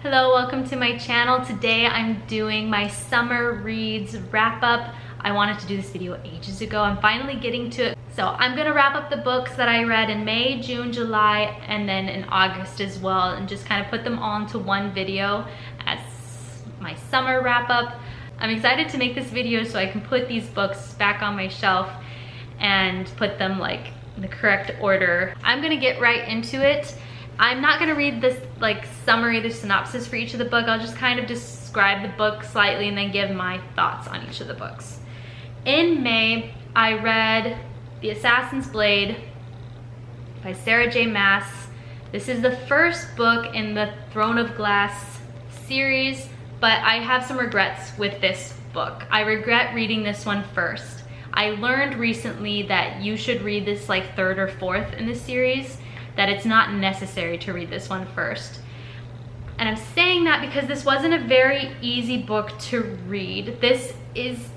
Hello, welcome to my channel. Today I'm doing my summer reads wrap up. I wanted to do this video ages ago. I'm finally getting to it. So I'm gonna wrap up the books that I read in May, June, July, and then in August as well, and just kind of put them all into one video as my summer wrap up. I'm excited to make this video so I can put these books back on my shelf and put them like in the correct order. I'm gonna get right into it. I'm not gonna read this like summary, the synopsis for each of the book. I'll just kind of describe the book slightly and then give my thoughts on each of the books. In May, I read The Assassin's Blade by Sarah J. Maas. This is the first book in the Throne of Glass series, but I have some regrets with this book. I regret reading this one first. I learned recently that you should read this like third or fourth in the series, that it's not necessary to read this one first. And I'm saying that because this wasn't a very easy book to read. This is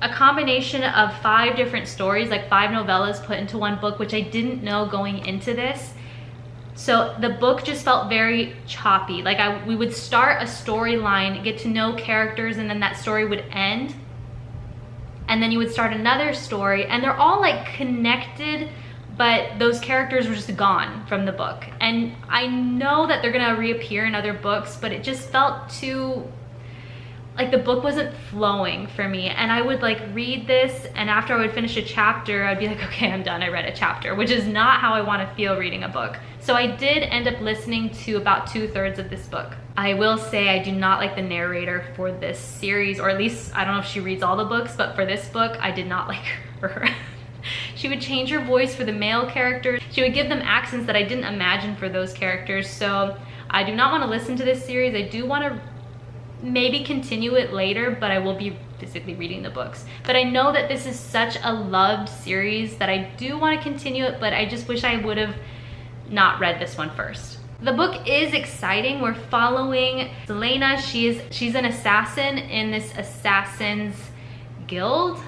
a combination of 5 different stories, like 5 novellas put into one book, which I didn't know going into this. So the book just felt very choppy. Like we would start a storyline, get to know characters, and then that story would end. And then you would start another story, and they're all like connected, but those characters were just gone from the book. And I know that they're gonna reappear in other books, but it just felt too, like the book wasn't flowing for me. And I would like read this, and after I would finish a chapter, I'd be like, okay, I'm done, I read a chapter, which is not how I wanna feel reading a book. So I did end up listening to about 2/3 of this book. I will say I do not like the narrator for this series, or at least, I don't know if she reads all the books, but for this book, I did not like her. She would change her voice for the male characters. She would give them accents that I didn't imagine for those characters. So I do not want to listen to this series. I do want to maybe continue it later, but I will be physically reading the books. But I know that this is such a loved series that I do want to continue it, but I just wish I would have not read this one first. The book is exciting. We're following Selena. She's an assassin in this assassin's guild.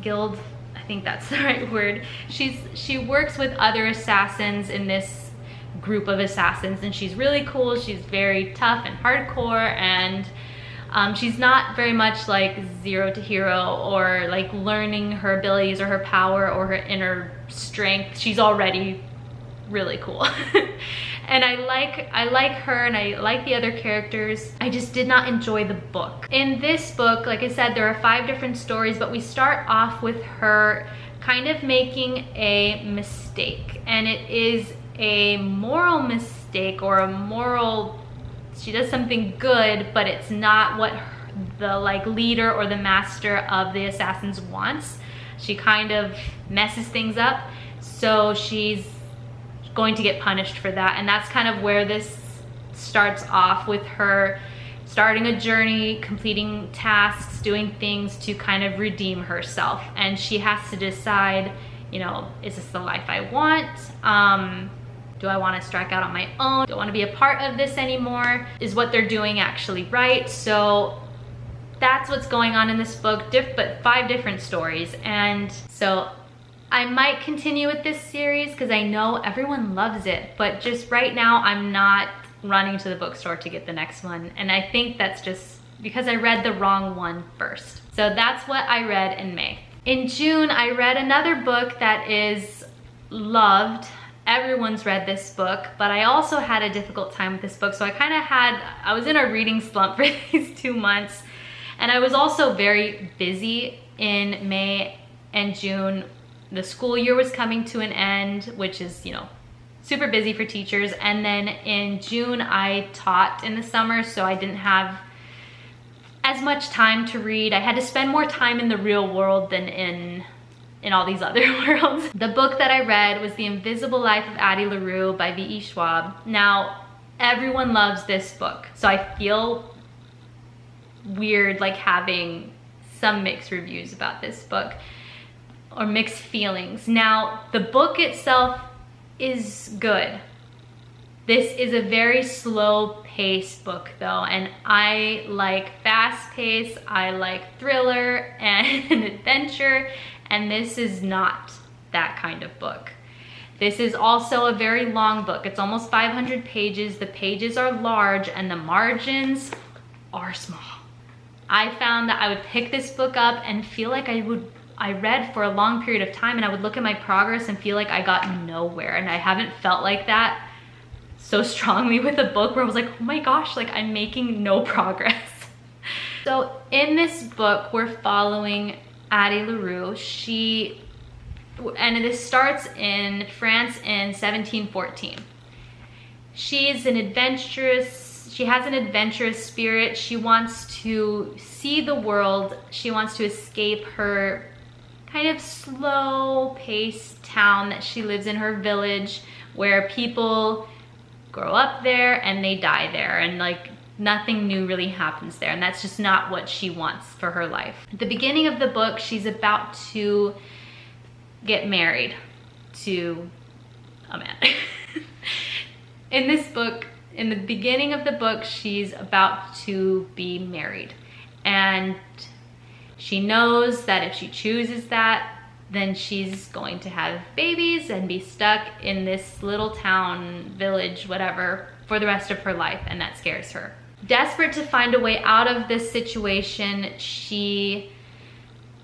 Guild, I think that's the right word. She works with other assassins in this group of assassins, and she's really cool. She's very tough and hardcore, and she's not very much like zero to hero or like learning her abilities or her power or her inner strength. She's already really cool. And I like her, and I like the other characters. I just did not enjoy the book. In this book, like I said, there are 5 different stories, but we start off with her kind of making a mistake, and it is a moral mistake, or a moral, she does something good, but it's not what the like leader or the master of the assassins wants. She kind of messes things up, so she's going to get punished for that. And that's kind of where this starts off, with her starting a journey, completing tasks, doing things to kind of redeem herself. And she has to decide, you know, is this the life I want? Do I want to strike out on my own? Do I want to be a part of this anymore? Is what they're doing actually right? So that's what's going on in this book, but 5 different stories. And so I might continue with this series because I know everyone loves it, but just right now I'm not running to the bookstore to get the next one. And I think that's just because I read the wrong one first. So that's what I read in May. In June, I read another book that is loved. Everyone's read this book, but I also had a difficult time with this book. So I was in a reading slump for these 2 months. And I was also very busy in May and June. The school year was coming to an end, which is, you know, super busy for teachers. And then in June, I taught in the summer, so I didn't have as much time to read. I had to spend more time in the real world than in all these other worlds. The book that I read was The Invisible Life of Addie LaRue by V.E. Schwab. Now, everyone loves this book, so I feel weird like having some mixed reviews about this book, or mixed feelings. Now, the book itself is good. This is a very slow-paced book though, and I like fast-paced, I like thriller and adventure, and this is not that kind of book. This is also a very long book. It's almost 500 pages. The pages are large and the margins are small. I found that I would pick this book up and feel like I read for a long period of time, and I would look at my progress and feel like I got nowhere. And I haven't felt like that so strongly with a book where I was like, oh my gosh, like I'm making no progress. So in this book, we're following ADDIE LARUE. And this starts in France in 1714. She has an adventurous spirit. She wants to see the world. She wants to escape her kind of slow-paced town that she lives in, her village, where people grow up there and they die there, and like nothing new really happens there, and that's just not what she wants for her life. At the beginning of the book, she's about to get married to a man. In this book, in the beginning of the book, she's about to be married, and she knows that if she chooses that, then she's going to have babies and be stuck in this little town, village, whatever, for the rest of her life, and that scares her. Desperate to find a way out of this situation, she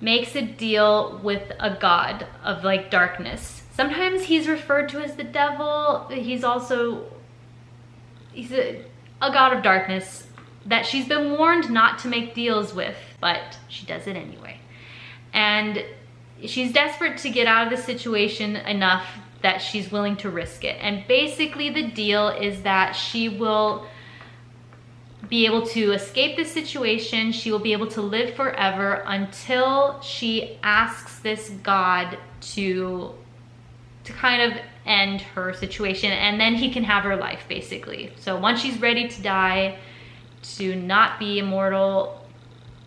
makes a deal with a god of like darkness. Sometimes he's referred to as the devil. He's a god of darkness that she's been warned not to make deals with, but she does it anyway. And she's desperate to get out of the situation enough that she's willing to risk it. And basically the deal is that she will be able to escape this situation. She will be able to live forever until she asks this god to kind of end her situation, and then he can have her life, basically. So once she's ready to die, to not be immortal,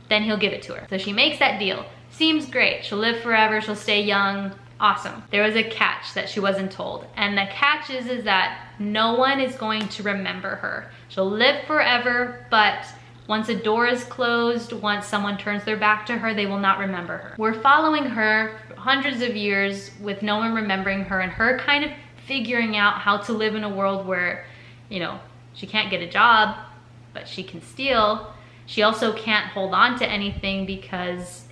then he'll give it to her. So she makes that deal. Seems great. She'll live forever, she'll stay young. Awesome. There was a catch that she wasn't told, and the catch is that no one is going to remember her. She'll live forever, but once a door is closed, once someone turns their back to her, they will not remember her. We're following her for hundreds of years with no one remembering her, and her kind of figuring out how to live in a world where, you know, she can't get a job, but she can steal. She also can't hold on to anything because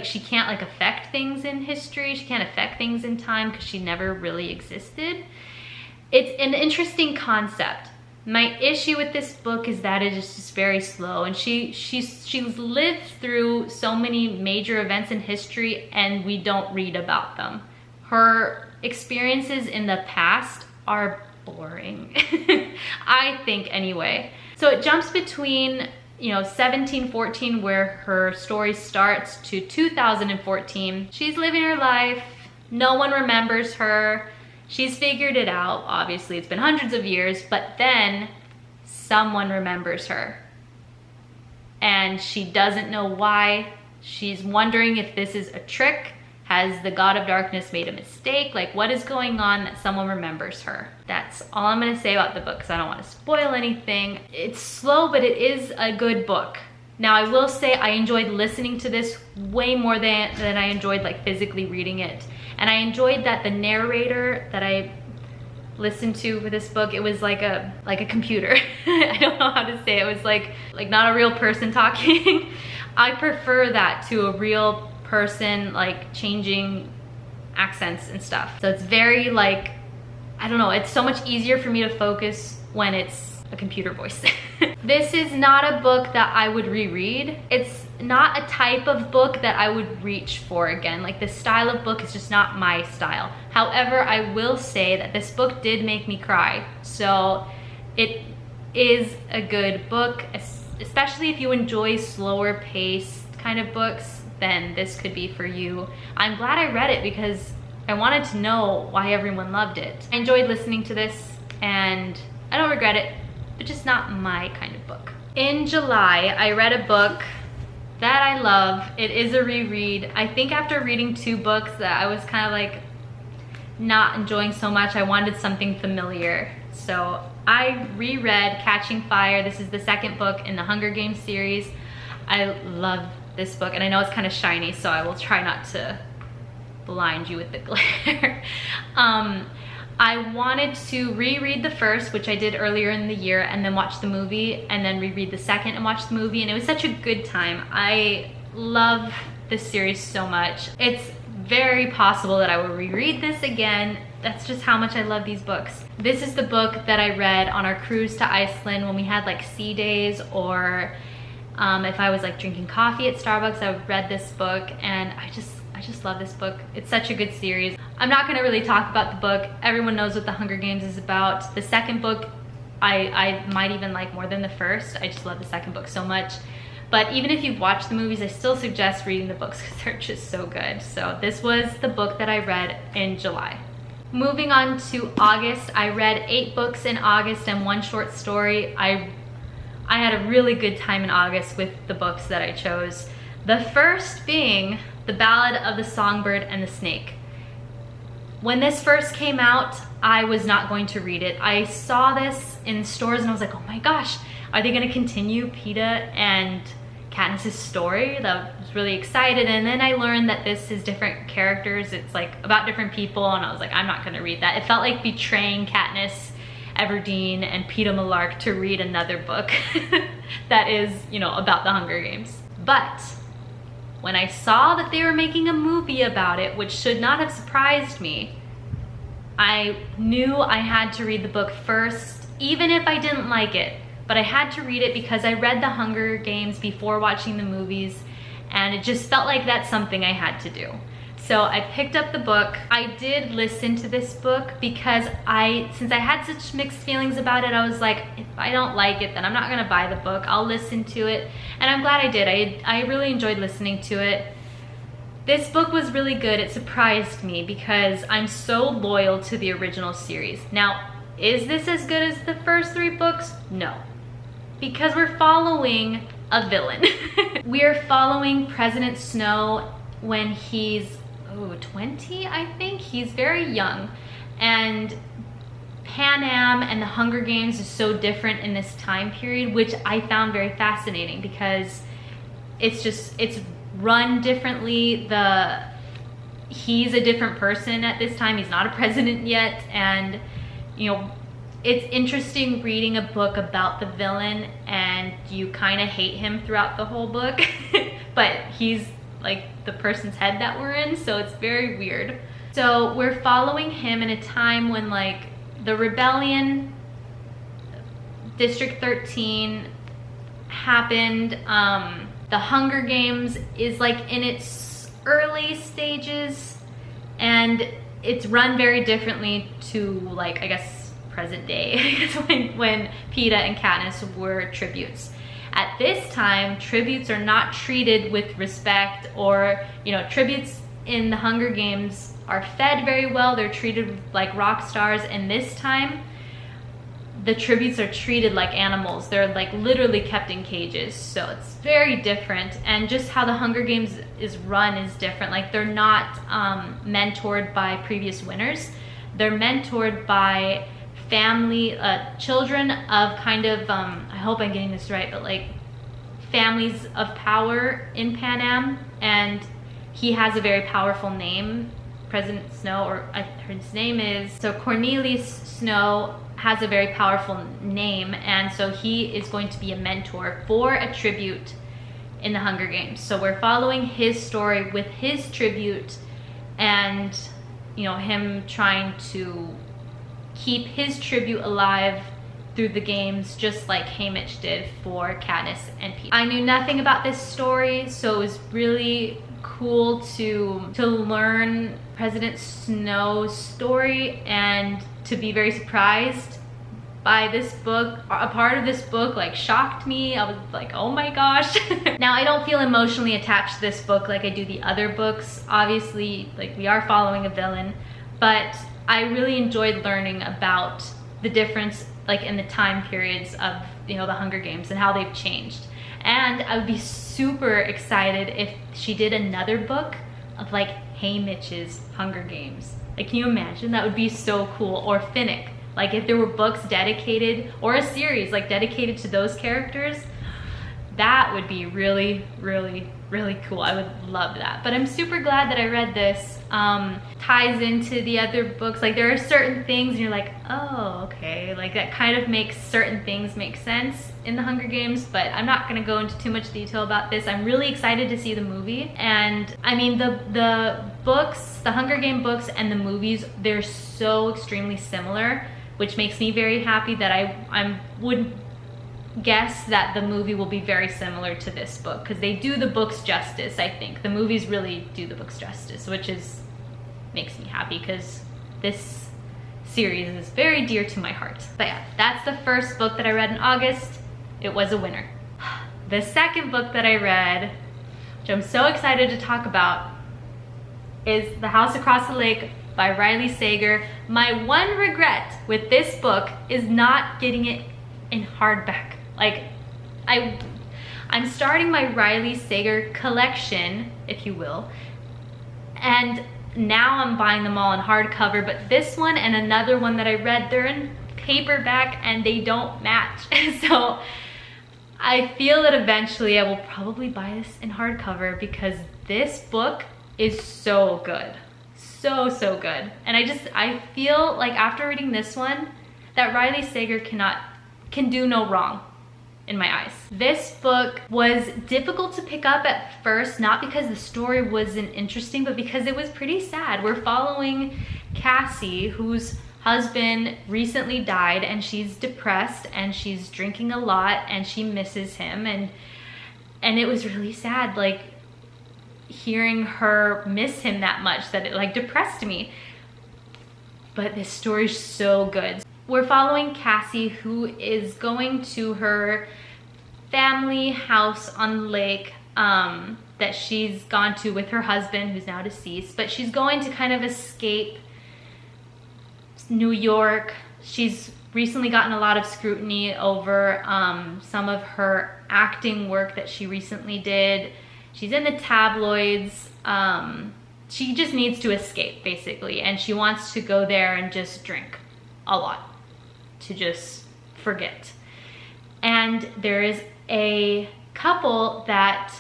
she can't like affect things in history. She can't affect things in time because she never really existed. It's an interesting concept. My issue with this book is that it is just very slow, and she's lived through so many major events in history and we don't read about them. Her experiences in the past are boring, I think anyway. So it jumps between 1714, where her story starts, to 2014. She's living her life. No one remembers her. She's figured it out. Obviously, it's been hundreds of years, but then someone remembers her. And she doesn't know why. She's wondering if this is a trick. Has the god of darkness made a mistake? Like, what is going on that someone remembers her? That's all I'm gonna say about the book because I don't want to spoil anything. It's slow, but it is a good book. Now, I will say I enjoyed listening to this way more than I enjoyed like physically reading it. And I enjoyed that the narrator that I listened to for this book, it was like a computer. I don't know how to say it. It was like not a real person talking. I prefer that to a real person, like changing accents and stuff. So it's very like, I don't know, it's so much easier for me to focus when it's a computer voice. This is not a book that I would reread. It's not a type of book that I would reach for again. Like, the style of book is just not my style. However, I will say that this book did make me cry. So it is a good book, especially if you enjoy slower paced kind of books, then this could be for you. I'm glad I read it because I wanted to know why everyone loved it. I enjoyed listening to this and I don't regret it, but just not my kind of book. In July, I read a book that I love. It is a reread. I think after reading 2 books that I was kind of like not enjoying so much, I wanted something familiar. So I reread Catching Fire. This is the 2nd book in the Hunger Games series. I love this book, and I know it's kind of shiny, so I will try not to blind you with the glare. I wanted to reread the first, which I did earlier in the year, and then watch the movie, and then reread the second and watch the movie, and it was such a good time. I love this series so much. It's very possible that I will reread this again. That's just how much I love these books. This is the book that I read on our cruise to Iceland when we had like sea days, or if I was like drinking coffee at Starbucks, I read this book, and I just love this book. It's such a good series. I'm not gonna really talk about the book. Everyone knows what the Hunger Games is about. The second book, I might even like more than the first. I just love the second book so much. But even if you've watched the movies, I still suggest reading the books because they're just so good. So this was the book that I read in July. Moving on to August, I read 8 books in August and 1 short story. I had a really good time in August with the books that I chose. The first being The Ballad of the Songbird and the Snake. When this first came out, I was not going to read it. I saw this in stores and I was like, oh my gosh, are they gonna continue Peeta and Katniss's story? That was really excited. And then I learned that this is different characters. It's like about different people, and I was like, I'm not gonna read that. It felt like betraying Katniss Everdeen and Peeta Mellark to read another book that is, you know, about the Hunger Games. But when I saw that they were making a movie about it, which should not have surprised me, I knew I had to read the book first, even if I didn't like it. But I had to read it because I read the Hunger Games before watching the movies, and it just felt like that's something I had to do. So I picked up the book. I did listen to this book because since I had such mixed feelings about it, I was like, if I don't like it, then I'm not gonna buy the book. I'll listen to it. And I'm glad I did. I really enjoyed listening to it. This book was really good. It surprised me because I'm so loyal to the original series. Now, is this as good as the first 3 books? No. Because we're following a villain. We are following President Snow when he's 20, I think. He's very young, and Pan Am and the Hunger Games is so different in this time period, which I found very fascinating because it's run differently. He's a different person at this time. He's not a president yet, and you know, it's interesting reading a book about the villain and you kind of hate him throughout the whole book, but he's like the person's head that we're in, so it's very weird. So we're following him in a time when like the rebellion, District 13 happened. The Hunger Games is like in its early stages, and it's run very differently to like, I guess, present day when Peeta and Katniss were tributes. At this time, tributes are not treated with respect, or, you know, tributes in the Hunger Games are fed very well. They're treated like rock stars, and this time, the tributes are treated like animals. They're like literally kept in cages, so it's very different. And just how the Hunger Games is run is different. Like, they're not mentored by previous winners. They're mentored by family, children of kind of, I hope I'm getting this right, but like families of power in Pan Am, and he has a very powerful name, President Snow, or his name is, so Cornelius Snow has a very powerful name, and so he is going to be a mentor for a tribute in the Hunger Games. So we're following his story with his tribute, and you know, him trying to keep his tribute alive through the games, just like Haymitch did for Katniss and Peeta. I knew nothing about this story, so it was really cool to learn President Snow's story and to be very surprised by this book. A part of this book like shocked me. I was like, oh my gosh. Now, I don't feel emotionally attached to this book like I do the other books. Obviously, like, we are following a villain, but I really enjoyed learning about the difference like in the time periods of, you know, the Hunger Games and how they've changed. And I would be super excited if she did another book of like Haymitch's Hunger Games. Like, can you imagine? That would be so cool. Or Finnick. Like, if there were books dedicated, or a series like dedicated to those characters, that would be really, really really cool. I would love that. But I'm super glad that I read this. Ties into the other books. Like there are certain things and you're like, oh, okay. Like that kind of makes certain things make sense in the Hunger Games, but I'm not gonna go into too much detail about this. I'm really excited to see the movie. And I mean, the books, the Hunger Game books and the movies, they're so extremely similar, which makes me very happy that I would guess that the movie will be very similar to this book, because they do the books justice. I think the movies really do the books justice, which makes me happy because this series is very dear to my heart. But yeah, that's the first book that I read in August. It was a winner. The second book that I read, which I'm so excited to talk about, is The House Across the Lake by Riley Sager. My one regret with this book is not getting it in hardback. Like, I'm starting my Riley Sager collection, if you will, and now I'm buying them all in hardcover, but this one and another one that I read, they're in paperback and they don't match. So I feel that eventually I will probably buy this in hardcover because this book is so good. So good. And I feel like after reading this one that Riley Sager can do no wrong in my eyes. This book was difficult to pick up at first, not because the story wasn't interesting, but because it was pretty sad. We're following Cassie, whose husband recently died, and she's depressed and she's drinking a lot and she misses him, and it was really sad, like hearing her miss him that much, that it like depressed me. But this story's so good. We're following Cassie, who is going to her family house on the lake that she's gone to with her husband, who's now deceased, but she's going to kind of escape New York. She's recently gotten a lot of scrutiny over some of her acting work that she recently did. She's in the tabloids. She just needs to escape, basically, and she wants to go there and just drink a lot, to just forget. And there is a couple that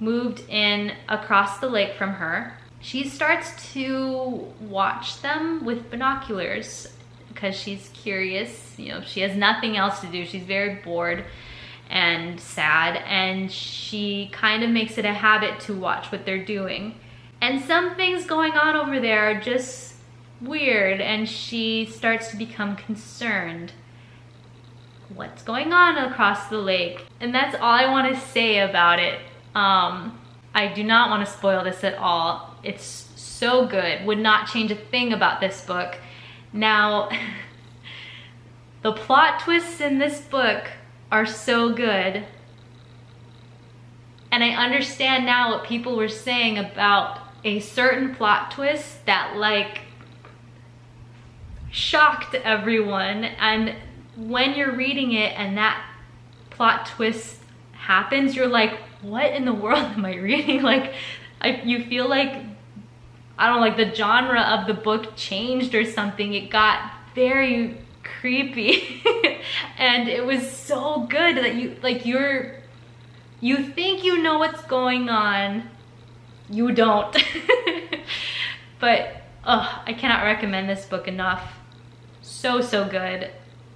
moved in across the lake from her. She starts to watch them with binoculars because she's curious. You know, she has nothing else to do. She's very bored and sad, and she kind of makes it a habit to watch what they're doing. And some things going on over there are just weird, and she starts to become concerned. What's going on across the lake? And that's all I want to say about it. I do not want to spoil this at all. It's so good. Would not change a thing about this book. Now, the plot twists in this book are so good. And I understand now what people were saying about a certain plot twist that like shocked everyone. And when you're reading it and that plot twist happens, you're like, what in the world am I reading? Like, you feel like, I don't know, like the genre of the book changed or something. It got very creepy. And it was so good that you think you know what's going on. You don't. But I cannot recommend this book enough. So good.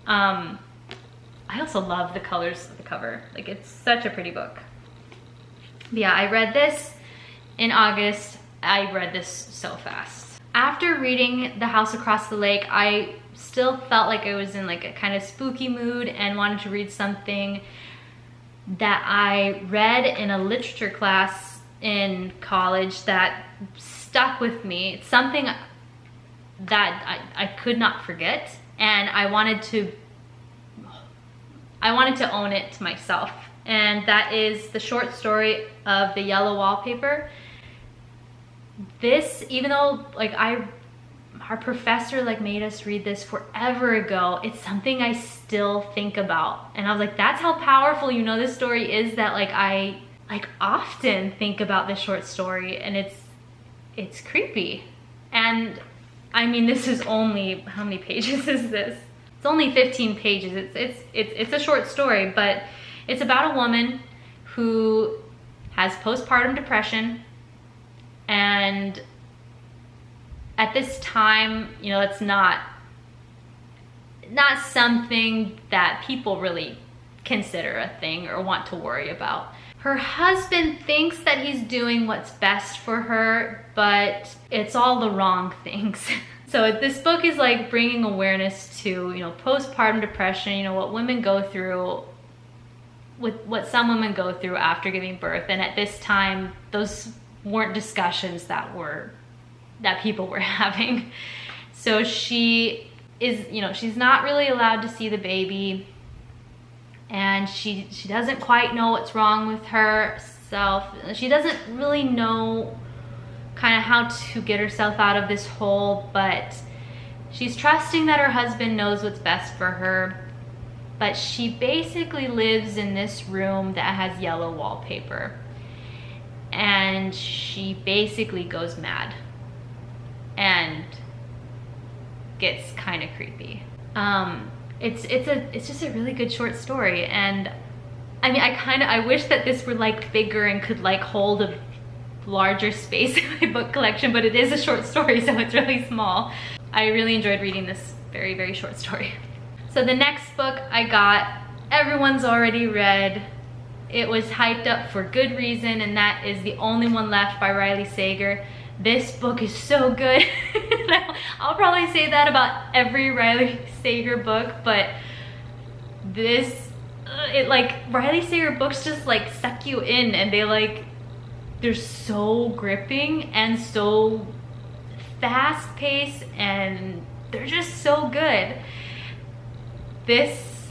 I also love the colors of the cover. Like, it's such a pretty book. But yeah, I read this in August. I read this so fast. After reading The House Across the Lake, I still felt like I was in like a kind of spooky mood and wanted to read something that I read in a literature class in college that stuck with me. It's something that I could not forget, and I wanted to own it myself. And that is the short story of The Yellow Wallpaper. This, even though like our professor like made us read this forever ago, it's something I still think about. And I was like, that's how powerful, you know, this story is, that like I often think about this short story, and it's creepy. And I mean, this is only, how many pages is this? It's only 15 pages. It's a short story, but it's about a woman who has postpartum depression, and at this time, you know, it's not something that people really consider a thing or want to worry about. Her husband thinks that he's doing what's best for her, but it's all the wrong things. So this book is like bringing awareness to, you know, postpartum depression, you know, what women go through, with what some women go through after giving birth. And at this time, those weren't discussions that people were having. So she is, you know, she's not really allowed to see the baby, and she doesn't quite know what's wrong with herself. She doesn't really know kind of how to get herself out of this hole, but she's trusting that her husband knows what's best for her. But she basically lives in this room that has yellow wallpaper, and she basically goes mad and gets kind of creepy. It's just a really good short story, and I mean, I wish that this were like bigger and could like hold a larger space in my book collection, but it is a short story, so it's really small. I really enjoyed reading this very, very short story. So the next book I got, everyone's already read. It was hyped up for good reason, and that is The Only One Left by Riley Sager. This book is so good. I'll probably say that about every Riley Sager book, but this, Riley Sager books just like suck you in, and they're so gripping and so fast paced, and they're just so good. This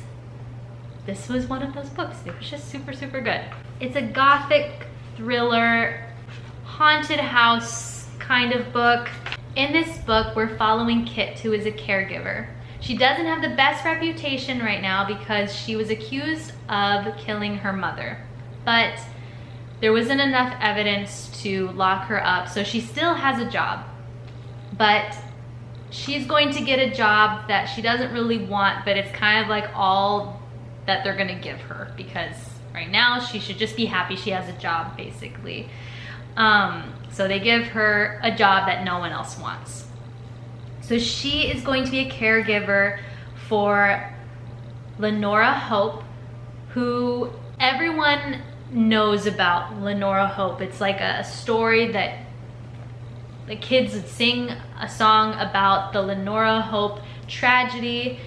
was one of those books. It was just super, super good. It's a gothic thriller, haunted house kind of book. In this book, we're following Kit, who is a caregiver. She doesn't have the best reputation right now because she was accused of killing her mother, but there wasn't enough evidence to lock her up, so she still has a job. But she's going to get a job that she doesn't really want, but it's kind of like all that they're gonna give her, because right now she should just be happy she has a job, basically. So they give her a job that no one else wants. So she is going to be a caregiver for Lenora Hope, who everyone knows about. Lenora Hope, it's like a story that the kids would sing a song about the Lenora Hope tragedy.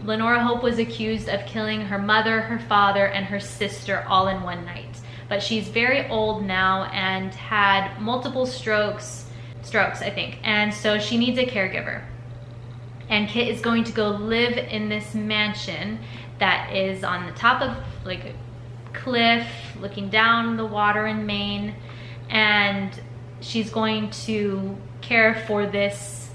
Lenora Hope was accused of killing her mother, her father, and her sister all in one night. But she's very old now and had multiple strokes, I think. And so she needs a caregiver. And Kit is going to go live in this mansion that is on the top of like a cliff, looking down the water in Maine. And she's going to care for this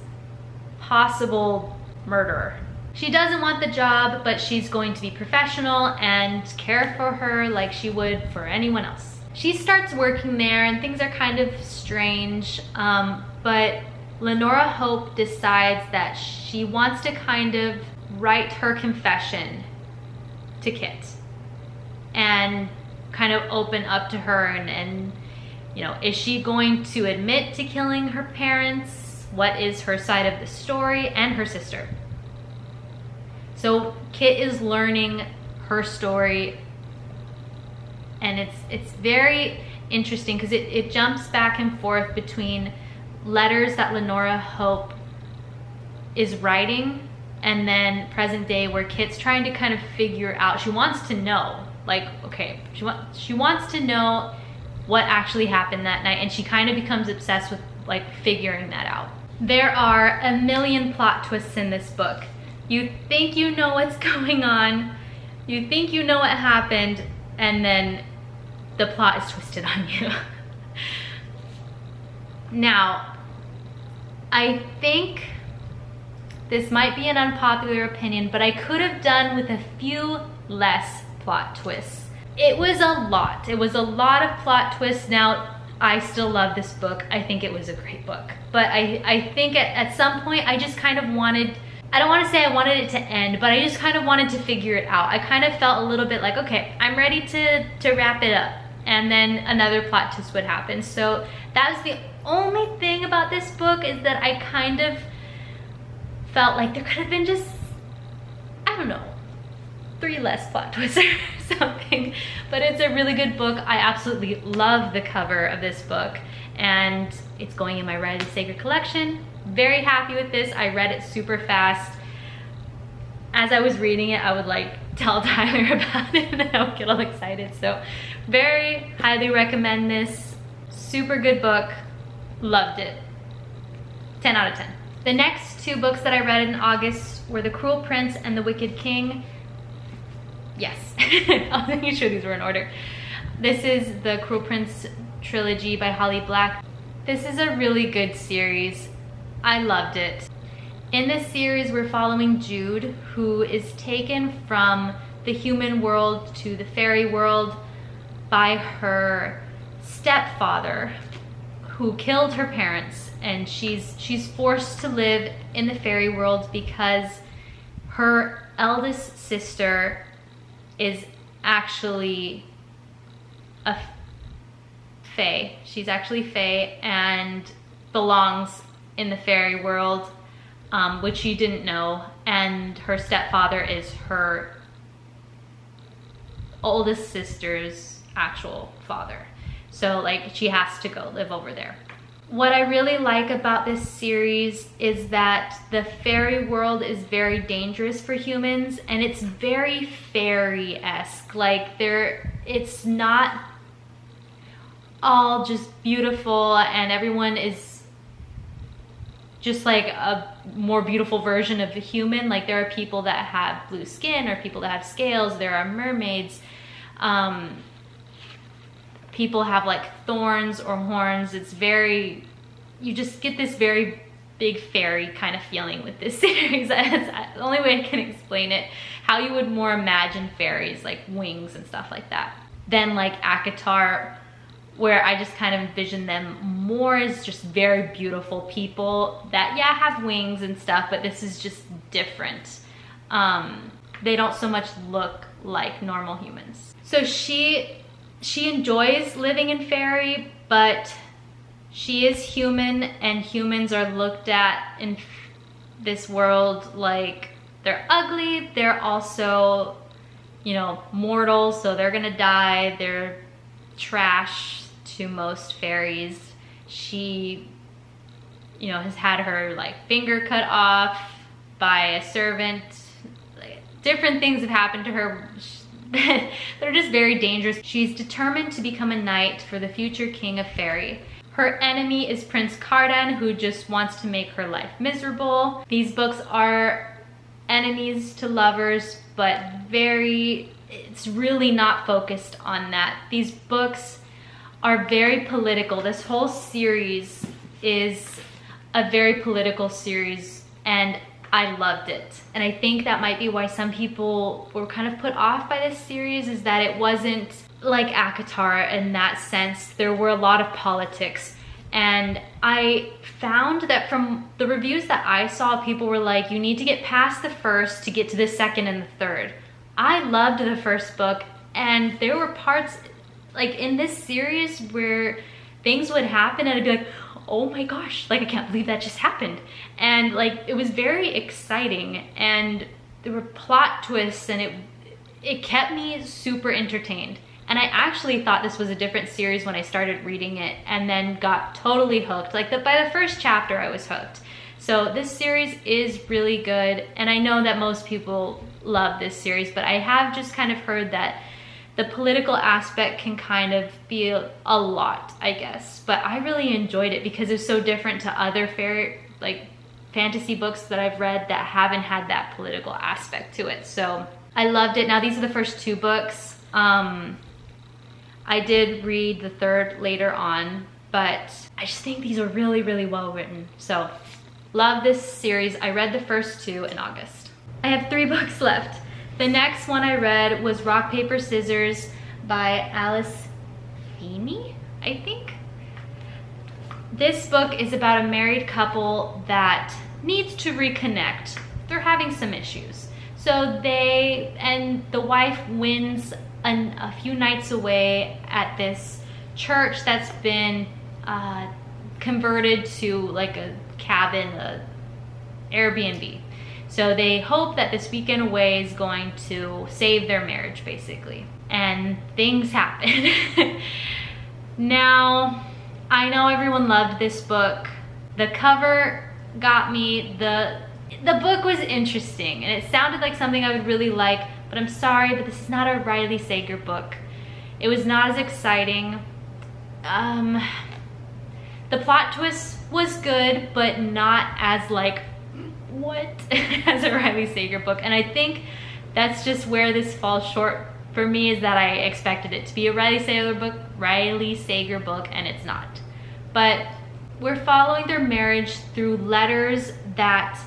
possible murderer. She doesn't want the job, but she's going to be professional and care for her like she would for anyone else. She starts working there and things are kind of strange, but Lenora Hope decides that she wants to kind of write her confession to Kit and kind of open up to her, and you know, is she going to admit to killing her parents? What is her side of the story? And her sister. So Kit is learning her story, and it's very interesting because it jumps back and forth between letters that Lenora Hope is writing and then present day, where Kit's trying to kind of figure out, she wants to know, like, okay, she wants to know what actually happened that night, and she kind of becomes obsessed with like figuring that out. There are a million plot twists in this book. You think you know what's going on, you think you know what happened, and then the plot is twisted on you. Now, I think this might be an unpopular opinion, but I could have done with a few less plot twists. It was a lot. It was a lot of plot twists. Now, I still love this book. I think it was a great book. But I think at some point I just kind of wanted, I don't want to say I wanted it to end, but I just kind of wanted to figure it out. I kind of felt a little bit like, okay, I'm ready to wrap it up. and then another plot twist would happen. So that's the only thing about this book, is that I kind of felt like there could have been just, I don't know, 3 less plot twists or something. But it's a really good book. I absolutely love the cover of this book, and it's going in my Riley Sager collection. Very happy with this. I read it super fast. As I was reading it, I would like tell Tyler about it and I would get all excited. So very highly recommend this. Super good book. Loved it. 10 out of 10. The next 2 books that I read in August were The Cruel Prince and The Wicked King. Yes, I was making sure these were in order. This is the Cruel Prince trilogy by Holly Black. This is a really good series. I loved it. In this series, we're following Jude, who is taken from the human world to the fairy world by her stepfather, who killed her parents, and she's forced to live in the fairy world because her eldest sister is actually a fae. She's actually fae and belongs in the fairy world, which she didn't know, and her stepfather is her oldest sister's actual father. So like she has to go live over there. What I really like about this series is that the fairy world is very dangerous for humans, and it's very fairy-esque. Like it's not all just beautiful and everyone is just like a more beautiful version of a human. Like there are people that have blue skin or people that have scales. There are mermaids. People have like thorns or horns. It's very, you just get this very big fairy kind of feeling with this series. That's the only way I can explain it. How you would more imagine fairies, like wings and stuff like that. Then like ACOTAR, where I just kind of envision them more as just very beautiful people that, yeah, have wings and stuff, but this is just different. They don't so much look like normal humans. So she enjoys living in fairy, but she is human, and humans are looked at in this world like they're ugly. They're also, you know, mortal, so they're gonna die. They're trash to most fairies. She, you know, has had her like finger cut off by a servant. Like, different things have happened to her. They're just very dangerous. She's determined to become a knight for the future king of fairy. Her enemy is Prince Cardan, who just wants to make her life miserable. These books are enemies to lovers, but it's really not focused on that. These books are very political. This whole series is a very political series, and I loved it. And I think that might be why some people were kind of put off by this series, is that it wasn't like ACOTAR in that sense. There were a lot of politics. And I found that from the reviews that I saw, people were like, you need to get past the first to get to the second and the third. I loved the first book, and there were parts like in this series where things would happen and I'd be like, oh my gosh, like I can't believe that just happened. And like it was very exciting, and there were plot twists, and it kept me super entertained. And I actually thought this was a different series when I started reading it, and then got totally hooked. Like by the first chapter I was hooked. So this series is really good, and I know that most people love this series, but I have just kind of heard that the political aspect can kind of be a lot, I guess. But I really enjoyed it because it's so different to other fantasy books that I've read that haven't had that political aspect to it. So I loved it. Now these are the first 2 books. I did read the third later on, but I just think these are really, really well written. So love this series. I read the first 2 in August. I have 3 books left. The next one I read was Rock, Paper, Scissors by Alice Feeney, I think. This book is about a married couple that needs to reconnect. They're having some issues. So the wife wins a few nights away at this church that's been converted to like a cabin, a Airbnb. So they hope that this weekend away is going to save their marriage, basically. And things happen. Now, I know everyone loved this book. The cover got me. The book was interesting, and it sounded like something I would really like, but I'm sorry, but this is not a Riley Sager book. It was not as exciting. The plot twist was good, but not as like, what? As a Riley Sager book. And I think that's just where this falls short for me, is that I expected it to be a Riley Sager book, and it's not. But we're following their marriage through letters that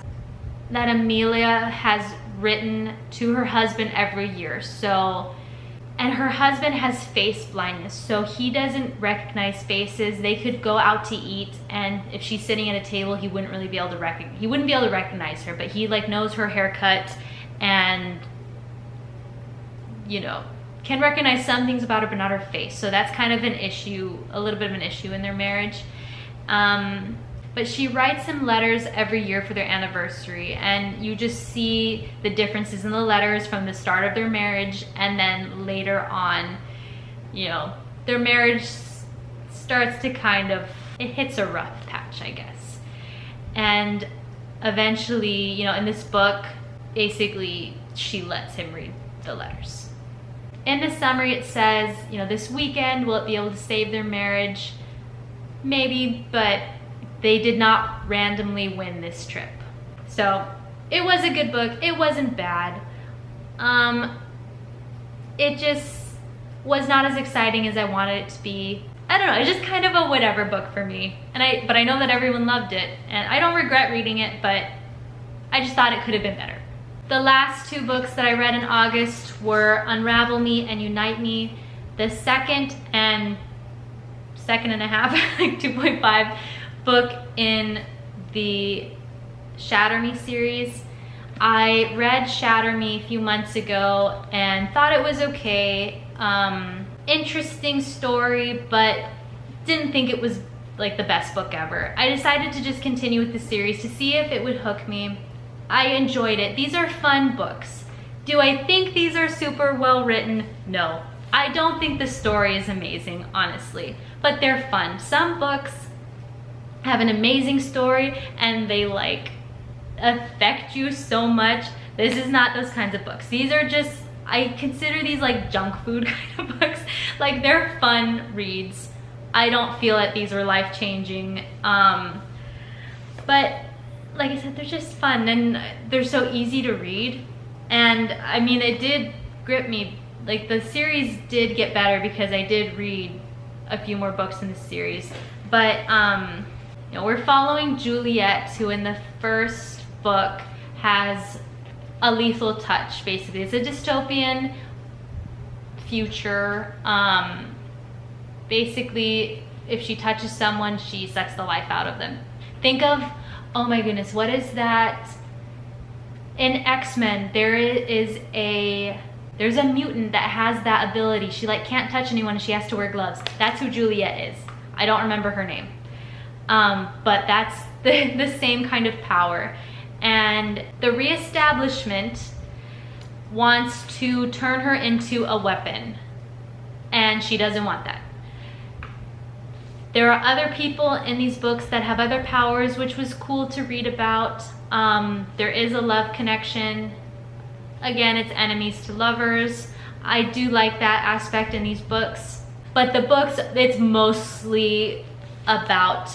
Amelia has written to her husband every year. So, and her husband has face blindness, so he doesn't recognize faces. They could go out to eat, and if she's sitting at a table, he wouldn't be able to recognize her, but he like knows her haircut and, you know, can recognize some things about her but not her face. So that's kind of an issue, a little bit of an issue in their marriage. But she writes him letters every year for their anniversary, and you just see the differences in the letters from the start of their marriage, and then later on, you know, their marriage starts to kind of, it hits a rough patch, I guess. And eventually, you know, in this book, basically she lets him read the letters. In the summary it says, you know, this weekend will it be able to save their marriage? Maybe, but they did not randomly win this trip. So it was a good book. It wasn't bad. It just was not as exciting as I wanted it to be. I don't know, it's just kind of a whatever book for me. But I know that everyone loved it, and I don't regret reading it, but I just thought it could have been better. The last two books that I read in August were Unravel Me and Unite Me. The second and a half, like 2.5 book in the Shatter Me series. I read Shatter Me a few months ago and thought it was okay. Interesting story, but didn't think it was like the best book ever. I decided to just continue with the series to see if it would hook me. I enjoyed it. These are fun books. Do I think these are super well written? No. I don't think the story is amazing, honestly, but they're fun. Some books have an amazing story and they like affect you so much. This is not those kinds of books. These are just, I consider these like junk food kind of books. Like, they're fun reads. I don't feel that these are life-changing, but like I said, they're just fun and they're so easy to read. And I mean, it did grip me. Like, the series did get better because I did read a few more books in the series. But you know, we're following Juliet, who in the first book has a lethal touch, basically. It's a dystopian future. Basically, if she touches someone, she sucks the life out of them. Think of, oh my goodness, what is that? In X-Men, there's a mutant that has that ability. She like can't touch anyone, she has to wear gloves. That's who Juliet is. I don't remember her name. But that's the same kind of power. And the reestablishment wants to turn her into a weapon, and she doesn't want that. There are other people in these books that have other powers, which was cool to read about. There is a love connection. Again, it's enemies to lovers. I do like that aspect in these books. But the books, it's mostly about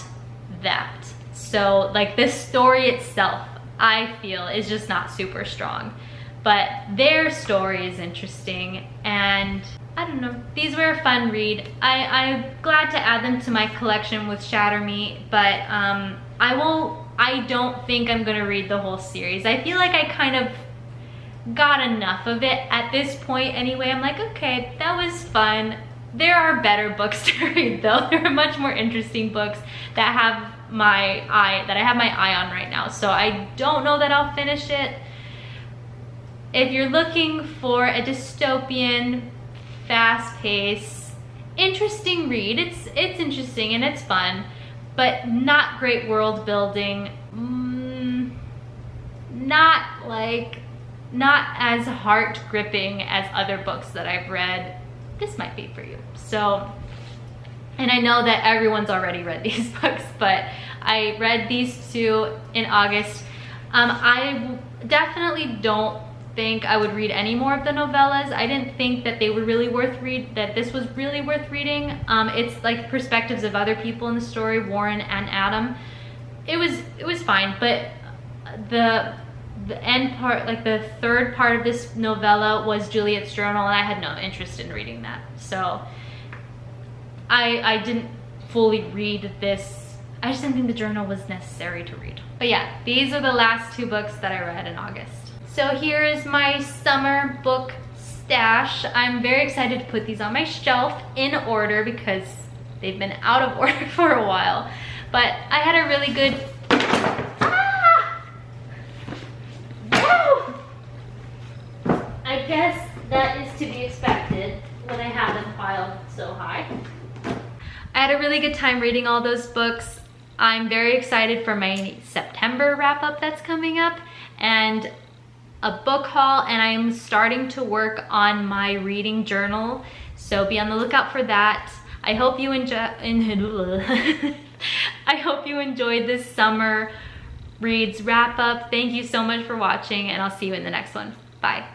that. So like, the story itself, I feel, is just not super strong. But their story is interesting, and I don't know, these were a fun read. I'm glad to add them to my collection with Shatter Me, but I don't think I'm gonna read the whole series. I feel like I kind of got enough of it at this point anyway. I'm like, okay, that was fun. There are better books to read though. There are much more interesting books that I have my eye on right now. So I don't know that I'll finish it, if you're looking for a dystopian, fast-paced, interesting read, it's interesting and it's fun, but not great world building, not as heart gripping as other books that I've read, this might be for you. So, and I know that everyone's already read these books, but I read these two in August. I definitely don't think I would read any more of the novellas. I didn't think that they were really that this was really worth reading. It's like perspectives of other people in the story, Warren and Adam. It was fine, but the end part, like the third part of this novella was Juliet's journal, and I had no interest in reading that. So I didn't fully read this. I just didn't think the journal was necessary to read. But yeah, these are the last two books that I read in August. So here is my summer book stash. I'm very excited to put these on my shelf in order because they've been out of order for a while. But I had a really good... I guess that is to be expected when I have them piled so high. I had a really good time reading all those books. I'm very excited for my September wrap-up that's coming up and a book haul, and I'm starting to work on my reading journal, so be on the lookout for that. I hope you I hope you enjoyed this summer reads wrap-up. Thank you so much for watching, and I'll see you in the next one. Bye.